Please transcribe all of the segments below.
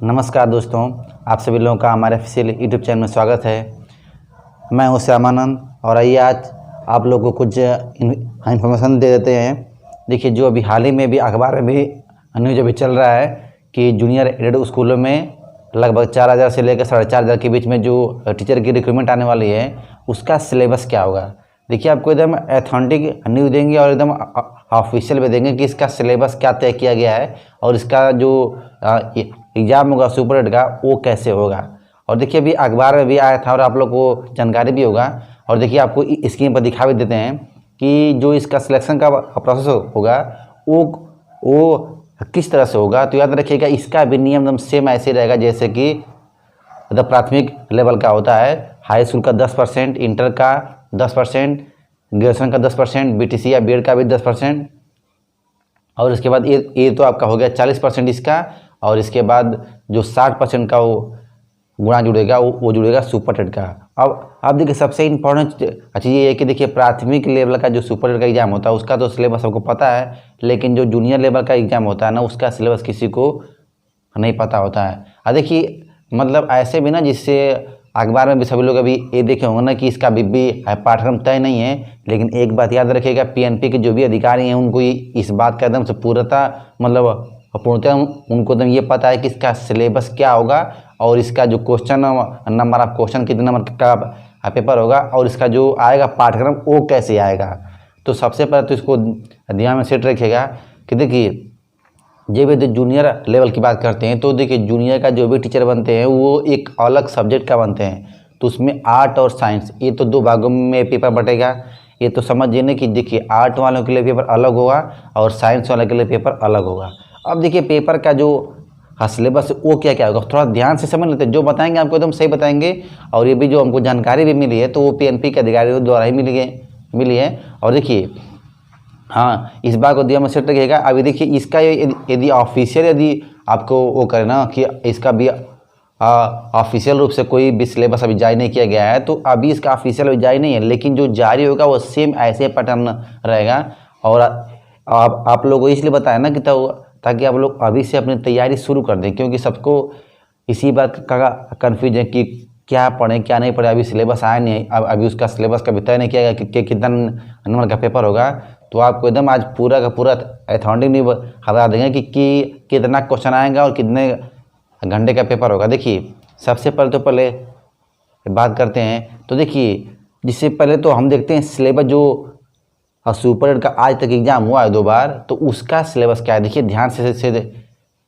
नमस्कार दोस्तों, आप सभी लोगों का हमारे ऑफिशियल यूट्यूब चैनल में स्वागत है। मैं हूं श्यामानंद और आइए आज आप लोगों को कुछ इन्फॉर्मेशन दे देते हैं। देखिए, जो अभी हाल ही में भी अखबार में भी न्यूज अभी चल रहा है कि जूनियर एडेड स्कूलों में लगभग 4,000 से लेकर 4,500 के बीच में जो टीचर की रिक्रूटमेंट आने वाली है उसका सिलेबस क्या होगा। देखिए, आपको एकदम ऑथेंटिक न्यूज़ देंगे और एकदम ऑफिशियल भी देंगे कि इसका सिलेबस क्या तय किया गया है और इसका जो एग्ज़ाम होगा सुपर एड का वो कैसे होगा। और देखिए, अभी अखबार में भी आया था और आप लोग को जानकारी भी होगा। और देखिए, आपको स्क्रीन पर दिखा भी देते हैं कि जो इसका सिलेक्शन का प्रोसेस होगा वो किस तरह से होगा। तो याद रखिएगा, इसका भी नियम एकदम सेम ऐसे रहेगा जैसे कि प्राथमिक लेवल का होता है। हाई स्कूल का 10%, इंटर का 10%, ग्रेजुएशन का 10%, बीटीसी या बीएड का भी 10%, और इसके बाद ये तो आपका हो गया 40% इसका। और इसके बाद जो 60% का वो गुणा जुड़ेगा वो जुड़ेगा सुपर टेट का। अब देखिए, सबसे इम्पोर्टेंट चीज़ ये है कि देखिए, प्राथमिक लेवल का जो सुपर टेट का एग्जाम होता है उसका तो सिलेबस सबको पता है, लेकिन जो जूनियर लेवल का एग्जाम होता है ना उसका सिलेबस किसी को नहीं पता होता है। और देखिए, मतलब ऐसे भी ना, जिससे अखबार में भी सभी लोग अभी ये देखे होंगे ना कि इसका भी पाठ्यक्रम तय नहीं है। लेकिन एक बात याद रखिएगा, पीएनपी के जो भी अधिकारी हैं उनको इस बात का एकदम से पूर्णतः उनको एकदम ये पता है कि इसका सिलेबस क्या होगा और इसका जो क्वेश्चन नंबर ऑफ क्वेश्चन कितने नंबर का पेपर होगा और इसका जो आएगा पाठ्यक्रम वो कैसे आएगा। तो सबसे पहले तो इसको ध्यान में सेट रखिएगा कि देखिए, जब भी जूनियर लेवल की बात करते हैं तो देखिए, जूनियर का जो भी टीचर बनते हैं वो एक अलग सब्जेक्ट का बनते हैं। तो उसमें आर्ट और साइंस, ये तो 2 भागों में पेपर बटेगा। ये तो समझिए ना कि देखिए, आर्ट वालों के लिए पेपर अलग होगा और साइंस वालों के लिए पेपर अलग होगा। अब देखिए, पेपर का जो सिलेबस वो क्या क्या होगा थोड़ा ध्यान से समझ लेते हैं। जो बताएंगे आपको एकदम सही बताएंगे। और ये भी जो हमको जानकारी भी मिली है तो वो पीएनपी के अधिकारियों द्वारा ही मिली है। और देखिए, हाँ, इस बात को ध्यान में सेट रखिएगा। अभी देखिए, इसका यदि ऑफिशियल यदि आपको वो करे ना कि इसका भी ऑफिशियल रूप से कोई भी सिलेबस अभी जारी नहीं किया गया है, तो अभी इसका ऑफिशियल अभी जारी नहीं है, लेकिन जो जारी होगा वो सेम ऐसे पैटर्न रहेगा। और आप लोगों को इसलिए बताया ना कि ताकि आप लोग अभी से अपनी तैयारी शुरू कर दें, क्योंकि सबको इसी बात का कन्फ्यूज है कि क्या पढ़ें क्या नहीं पढ़ें। अभी सिलेबस आया नहीं, अभी उसका सिलेबस का भी तय नहीं किया गया कि कितना नंबर का पेपर होगा। तो आपको एकदम आज पूरा का पूरा अथेंटिक नहीं बता देंगे कि कितना क्वेश्चन आएगा और कितने घंटे का पेपर होगा। देखिए, सबसे पहले बात करते हैं। तो देखिए, जिससे पहले तो हम देखते हैं सिलेबस जो सुपर एड का आज तक एग्जाम हुआ है 2 बार, तो उसका सिलेबस क्या है। देखिए, ध्यान से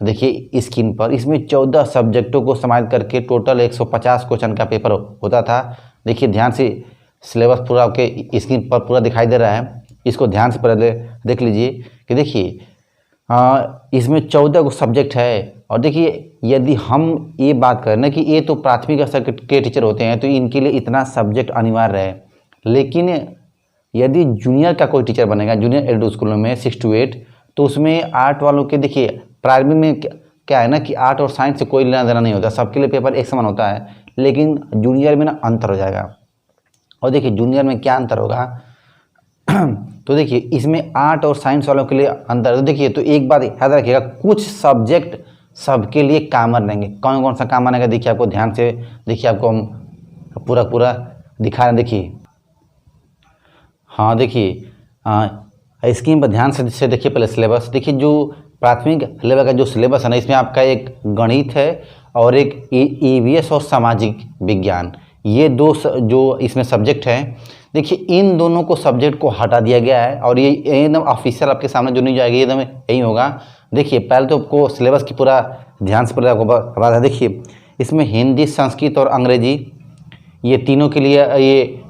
देखिए स्क्रीन पर, इसमें 14 सब्जेक्टों को समाहित करके टोटल 150 क्वेश्चन का पेपर होता था। देखिए, ध्यान से सिलेबस पूरा आपके स्क्रीन पर पूरा दिखाई दे रहा है। इसको ध्यान से पहले देख लीजिए कि देखिए, इसमें 14 को सब्जेक्ट है। और देखिए, यदि हम ये बात करें ना कि ये तो प्राथमिक स्तर के टीचर होते हैं तो इनके लिए इतना सब्जेक्ट अनिवार्य है। लेकिन यदि जूनियर का कोई टीचर बनेगा जूनियर एडेड स्कूलों में 6 to 8, तो उसमें आर्ट वालों के देखिए, प्राइमरी में क्या है ना कि आर्ट और साइंस से कोई लेना देना नहीं होता, सबके लिए पेपर एक समान होता है। लेकिन जूनियर में ना अंतर हो जाएगा। और देखिए, जूनियर में क्या अंतर होगा तो देखिए, इसमें आर्ट और साइंस वालों के लिए अंतर। तो देखिए, तो एक बात याद रखिएगा, कुछ सब्जेक्ट सबके लिए कॉमन रहेंगे। कौन कौन सा कॉमन रहेगा देखिए, आपको ध्यान से देखिए, आपको हम पूरा दिखा रहे हैं। देखिए, हाँ, देखिए स्क्रीन पर ध्यान से देखिए पहले सिलेबस। देखिए, जो प्राथमिक लेवल का जो सिलेबस है ना, इसमें आपका एक गणित है और एक ईवीएस और सामाजिक विज्ञान, ये 2 जो इसमें सब्जेक्ट हैं। देखिए, इन दोनों को सब्जेक्ट को हटा दिया गया है और ये एकदम ऑफिशियल आपके सामने जो नहीं जाएगी एकदम यही होगा। देखिए, पहले तो आपको सिलेबस की पूरा ध्यान से पहले आपको बात है। देखिए, इसमें हिंदी, संस्कृत और अंग्रेजी, ये तीनों के लिए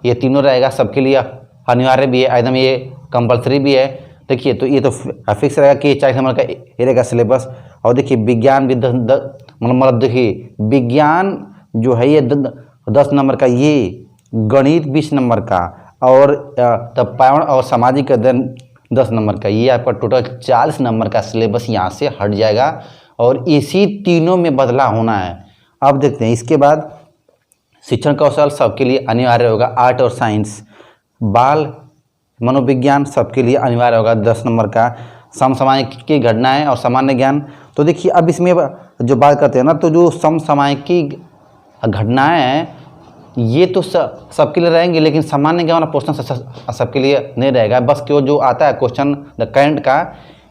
ये तीनों रहेगा, सबके लिए अनिवार्य भी है, एकदम ये कंपलसरी भी है। देखिए, तो ये तो फिक्स रहेगा कि 40 नंबर का ये रहेगा सिलेबस। और देखिए, विज्ञान भी मतलब देखिए, विज्ञान जो है ये 10 नंबर का, ये गणित 20 नंबर का, और तब पर्यावरण और सामाजिक 10 नंबर का, ये आपका टोटल 40 नंबर का सिलेबस यहाँ से हट जाएगा और इसी तीनों में बदलाव होना है। अब देखते हैं, इसके बाद शिक्षण कौशल सबके लिए अनिवार्य होगा, आर्ट और साइंस। बाल मनोविज्ञान सबके लिए अनिवार्य होगा 10 नंबर का। समसामयिकी घटनाएं और सामान्य ज्ञान। तो देखिए अब इसमें जो बात करते हैं ना, तो जो समसामयिकी घटनाएं हैं ये तो सबके लिए रहेंगे, लेकिन सामान्य ज्ञान वाला पोर्शन सबके लिए नहीं रहेगा। बस क्यों जो आता है क्वेश्चन द करंट का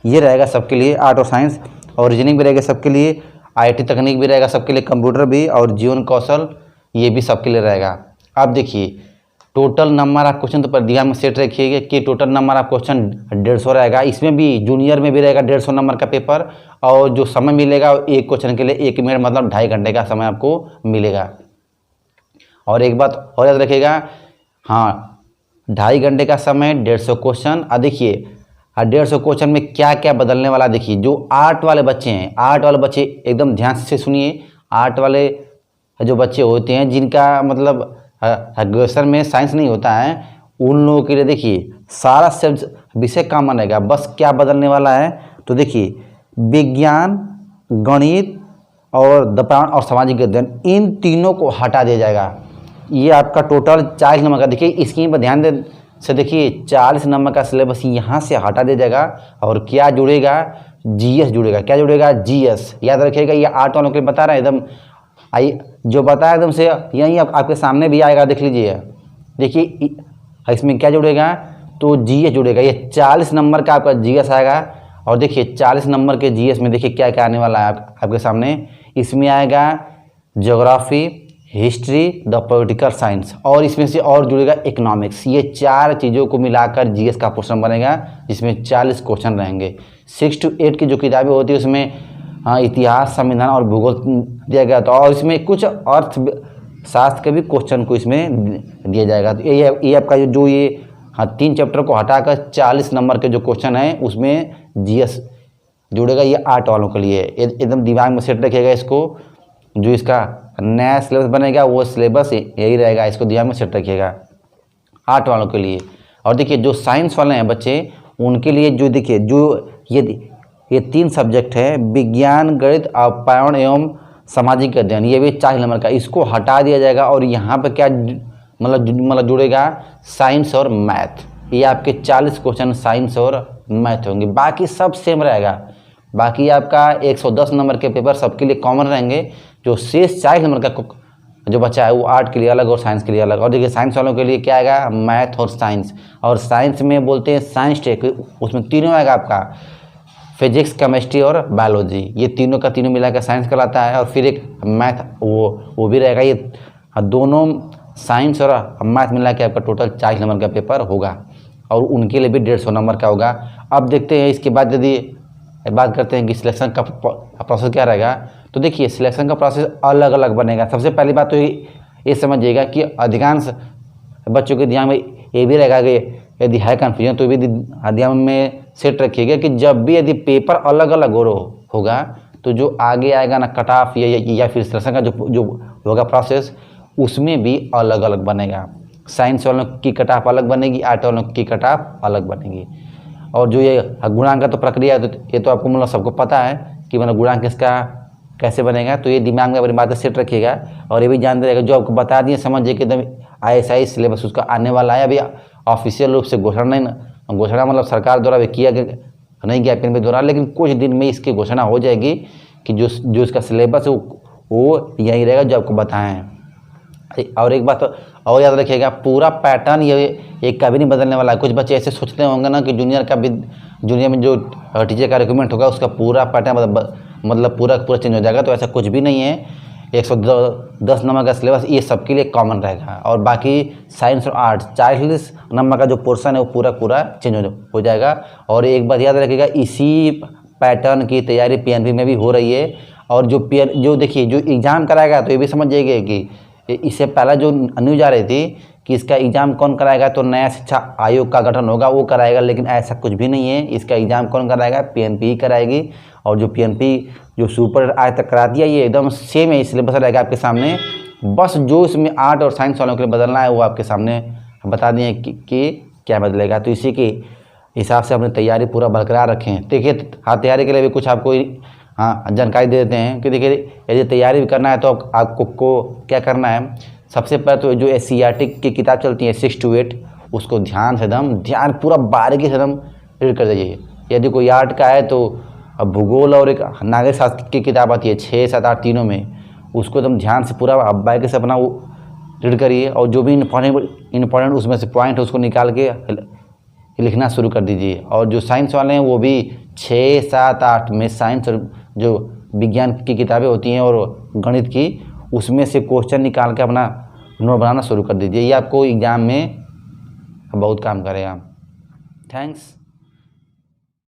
ये रहेगा सबके लिए, आर्ट और साइंस, और रीजनिंग भी रहेगा सबके लिए, आईटी तकनीक भी रहेगा सबके लिए, कंप्यूटर भी, और जीवन कौशल ये भी सबके लिए रहेगा। अब देखिए टोटल नंबर ऑफ क्वेश्चन तो पर ध्यान में सेट रखिएगा कि टोटल नंबर ऑफ क्वेश्चन 150 रहेगा। इसमें भी जूनियर में भी रहेगा 150 नंबर का पेपर, और जो समय मिलेगा एक क्वेश्चन के लिए 1 मिनट मतलब 2.5 घंटे का समय आपको मिलेगा। और एक बात और याद रखिएगा, हाँ 2.5 घंटे का समय, 150 क्वेश्चन। और देखिए 150 क्वेश्चन में क्या क्या बदलने वाला, देखिए जो आर्ट वाले बच्चे हैं, आर्ट वाले बच्चे एकदम ध्यान से सुनिए। आर्ट वाले जो बच्चे होते हैं जिनका मतलब ग्रेजुएशन में साइंस नहीं होता है, उन लोगों के लिए देखिए सारा सब्जेक्ट विषय कॉमन रहेगा। बस क्या बदलने वाला है, तो देखिए विज्ञान, गणित और पर्यावरण और सामाजिक अध्ययन, इन तीनों को हटा दिया जाएगा। ये आपका टोटल 40 नंबर का, देखिए स्क्रीन पर ध्यान दे से देखिए 40 नंबर का सिलेबस यहाँ से हटा दिया जाएगा। और क्या जुड़ेगा, जीएस जुड़ेगा। क्या जुड़ेगा, जीएस। याद रखिएगा, ये आर्ट वालों के बता रहा है एकदम, आई जो बताया एकदम से यहीं आपके सामने भी आएगा, देख लीजिए। देखिए इसमें क्या जुड़ेगा, तो जीएस जुड़ेगा। ये 40 नंबर का आपका जीएस आएगा। और देखिए 40 नंबर के जीएस में देखिए क्या क्या आने वाला है आपके सामने। इसमें आएगा geography, history, the political science, और इसमें से और जुड़ेगा इकोनॉमिक्स। ये 4 चीज़ों को मिलाकर जीएस का पोर्शन बनेगा, जिसमें 40 क्वेश्चन रहेंगे। 6 to 8 की जो किताबें होती है उसमें इतिहास, संविधान और भूगोल दिया गया था, और इसमें कुछ अर्थशास्त्र के भी क्वेश्चन को इसमें दिया जाएगा। तो ये आपका जो ये 3 चैप्टर को हटाकर 40 नंबर के जो क्वेश्चन हैं उसमें जीएस जुड़ेगा। ये आर्ट वालों के लिए एकदम दिमाग में सेट रखिएगा इसको। जो इसका नया सिलेबस बनेगा वो सिलेबस यही रहेगा, इसको दिमाग में सेट रखिएगा आर्ट वालों के लिए। और देखिए जो साइंस वाले हैं बच्चे, उनके लिए जो देखिए जो ये 3 सब्जेक्ट है, विज्ञान, गणित और पर्यावरण एवं सामाजिक अध्ययन, ये भी 40 नंबर का, इसको हटा दिया जाएगा। और यहाँ पर क्या मतलब जुड़ेगा, साइंस और मैथ। ये आपके 40 क्वेश्चन साइंस और मैथ होंगे, बाकी सब सेम रहेगा। बाकी आपका 110 नंबर के पेपर सबके लिए कॉमन रहेंगे। जो शेष 40 नंबर का जो बचा है वो आर्ट के लिए अलग और साइंस के लिए अलग। और देखिए साइंस वालों के लिए क्या आएगा, मैथ और साइंस। और साइंस में बोलते हैं साइंस टेक, उसमें तीनों आएगा आपका, फिजिक्स, केमिस्ट्री और बायोलॉजी। ये तीनों का तीनों मिलाकर साइंस कहलाता है। और फिर एक मैथ वो भी रहेगा। ये दोनों साइंस और मैथ मिला के आपका टोटल 40 नंबर का पेपर होगा, और उनके लिए भी 150 नंबर का होगा। अब देखते हैं इसके बाद यदि बात करते हैं कि सिलेक्शन का प्रोसेस क्या रहेगा। तो देखिए सिलेक्शन का प्रोसेस अलग अलग बनेगा। सबसे पहली बात तो ये समझिएगा कि अधिकांश बच्चों के ध्यान में ये भी रहेगा कि यदि है कन्फ्यूजन तो भी ध्यान में सेट रखिएगा कि जब भी यदि पेपर अलग अलग होगा तो जो आगे आएगा ना कट ऑफ या फिर सिलेक्शन का जो होगा प्रोसेस, उसमें भी अलग अलग बनेगा। साइंस वालों की कट ऑफ अलग बनेगी, आर्ट वालों की कट ऑफ अलग बनेगी। और जो ये गुणांक का तो प्रक्रिया है, तो ये तो आपको मतलब सबको पता है कि मतलब गुणांक इसका कैसे बनेगा। तो ये दिमाग में अपनी बातें सेट रखिएगा। और ये भी जान रहेगा जो आपको बता दिए, समझिए कि एकदम ISI सिलेबस उसका आने वाला है। अभी ऑफिशियल रूप से घोषणा मतलब सरकार द्वारा भी किया गया नहीं गया पेन द्वारा, लेकिन कुछ दिन में इसकी घोषणा हो जाएगी कि जो इसका सिलेबस है वो यही रहेगा जो आपको बताएं। और एक बात और याद रखिएगा, पूरा पैटर्न ये कभी नहीं बदलने वाला है। कुछ बच्चे ऐसे सोचते होंगे ना कि जूनियर में जो टीचर का रिक्रूटमेंट होगा उसका पूरा पैटर्न मतलब पूरा चेंज हो जाएगा। तो ऐसा कुछ भी नहीं है। 110 नंबर का सिलेबस ये सबके लिए कॉमन रहेगा। और बाकी साइंस और आर्ट 40 नंबर का जो पोर्शन है वो पूरा चेंज हो जाएगा। और एक बात याद रखिएगा, इसी पैटर्न की तैयारी PNP में भी हो रही है। और जो देखिए जो एग्ज़ाम कराएगा, तो ये भी समझ जाइए कि इससे पहला जो न्यूज़ आ रही थी कि इसका एग्ज़ाम कौन कराएगा, तो नया शिक्षा आयोग का गठन होगा वो कराएगा, लेकिन ऐसा कुछ भी नहीं है। इसका एग्ज़ाम कौन कराएगा, PNP ही कराएगी। और जो PNP जो सुपर आज तक कराती है ये एकदम सेम है, सिलेबस रहेगा आपके सामने। बस जो इसमें आर्ट और साइंस वालों के लिए बदलना है वो आपके सामने बता दिए कि क्या बदलेगा। तो इसी के हिसाब से अपनी तैयारी पूरा बरकरार रखें। देखिए तैयारी के लिए भी कुछ आपको जानकारी दे देते हैं कि देखिए यदि तैयारी भी करना है तो आपको क्या करना है। सबसे पहले तो जो SCERT की किताब चलती है 6 to 8, उसको ध्यान पूरा बारीकी से एकदम रीड कर दीजिए। यदि कोई आर्ट का है तो अब भूगोल और एक नागरिक शास्त्र की किताब आती है 6, 7, 8 तीनों में, उसको तुम ध्यान से पूरा बारीकी से अपना रीड करिए और जो भी इम्पोर्टेंट उसमें से पॉइंट उसको निकाल के लिखना शुरू कर दीजिए। और जो साइंस वाले हैं वो भी 6, 7, 8 में साइंस और जो विज्ञान की किताबें होती हैं और गणित की, उसमें से क्वेश्चन निकाल के अपना नोट बनाना शुरू कर दीजिए। ये आपको एग्ज़ाम में बहुत काम करेगा। थैंक्स।